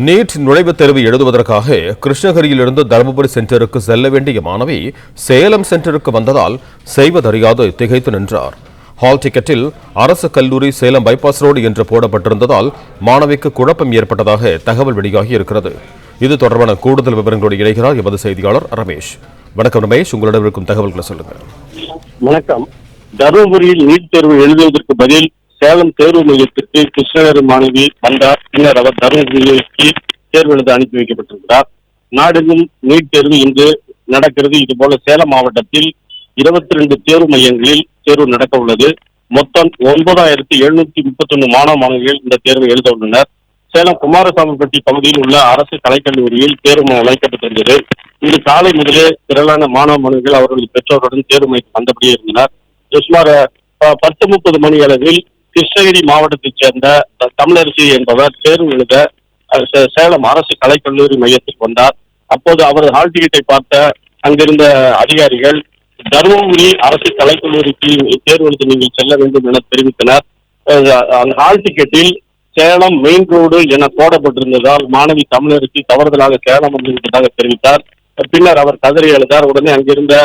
NEET நுழைவுத் தேர்வு எழுதுவதற்காக கிருஷ்ணகிரியிலிருந்து தருமபுரி சென்டருக்கு செல்ல வேண்டிய மாணவி சேலம் சென்டருக்கு வந்ததால் செய்வதறியாது திகைத்து நின்றார். ஹால் டிக்கெட்டில் அரசு கல்லூரி சேலம் பைபாஸ் ரோடு என்று போடப்பட்டிருந்ததால் மாணவிக்கு குழப்பம் ஏற்பட்டதாக தகவல் வெளியாகி இருக்கிறது. இது தொடர்பான கூடுதல் விவரங்களோடு இணைகிறார் எமது செய்தியாளர் ரமேஷ். வணக்கம் ரமேஷ், உங்களிடம் இருக்கும் தகவல்களை சொல்லுங்கள். வணக்கம். தருமபுரியில் நீட் தேர்வு எழுதுவதற்கு பதில் சேலம் தேர்வு மையத்திற்கு கிருஷ்ணகிரி மாணவி வந்தார். பின்னர் அவர் தருமபுரிக்கு தேர்வு எழுத அனுப்பி வைக்கப்பட்டிருக்கிறார். நாடெங்கும் நீட் தேர்வு இன்று நடக்கிறது. இதுபோல சேலம் மாவட்டத்தில் 22 தேர்வு மையங்களில் தேர்வு நடக்க உள்ளது. மொத்தம் 9731 மாணவ மாணவிகள் இந்த தேர்வை எழுத உள்ளனர். சேலம் குமாரசாமிப்பட்டி பகுதியில் உள்ள அரசு கலைக்கல்லூரியில் தேர்வு வைக்கப்பட்டிருந்தது. இன்று காலை முதலே திரளான மாணவ மாணவிகள் அவர்களது பெற்றோருடன் தேர்வு மையம் வந்தபடியே இருந்தனர். சுமார் 10:30 மணி அளவில் கிருஷ்ணகிரி மாவட்டத்தைச் சேர்ந்த தமிழரசி என்பவர் தேர்வு எழுத சேலம் அரசு கலைக்கல்லூரி மையத்தில் வந்தார். அப்போது அவரது ஹால் டிக்கெட்டை பார்த்த அங்கிருந்த அதிகாரிகள் தருமபுரி அரசு கலைக்கல்லூரிக்கு தேர்வு எழுத நீங்கள் செல்ல வேண்டும் என தெரிவித்தனர். அந்த ஹால் டிக்கெட்டில் சேலம் மெயின் ரோடு என போடப்பட்டிருந்ததால் மாணவி தமிழரசி தவறுதலாக சேலம் வந்துவிட்டதாக தெரிவித்தார். பின்னர் அவர் கதறி எழுதார். உடனே அங்கிருந்த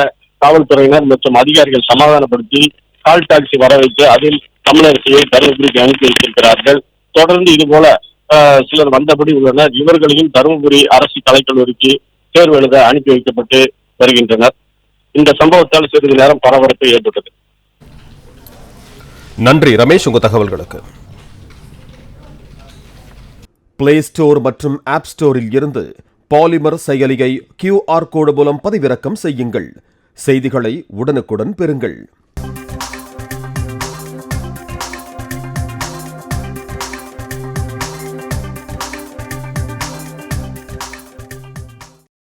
காவல்துறையினர் மற்றும் அதிகாரிகள் சமாதானப்படுத்தி கால் டாக்ஸி வர வைத்து அதில் தமிழரசியை தருமபுரிக்கு அனுப்பி வைத்திருக்கிறார்கள். தொடர்ந்து இதுபோல சிலர் வந்தபடி உள்ளனர். இவர்களையும் தருமபுரி அரசு கலைக்கல்லூரிக்கு தேர்வு எழுத அனுப்பி வைக்கப்பட்டு வருகின்றனர். இந்த சம்பவத்தால் சிறிது நேரம் பரபரப்பு ஏற்பட்டது. நன்றி ரமேஷ், உங்க தகவல்களுக்கு. பிளே ஸ்டோர் மற்றும் ஆப் ஸ்டோரில் இருந்து பாலிமர் செயலியை QR கோடு மூலம் பதிவிறக்கம் செய்யுங்கள். செய்திகளை உடனுக்குடன் பெறுங்கள்.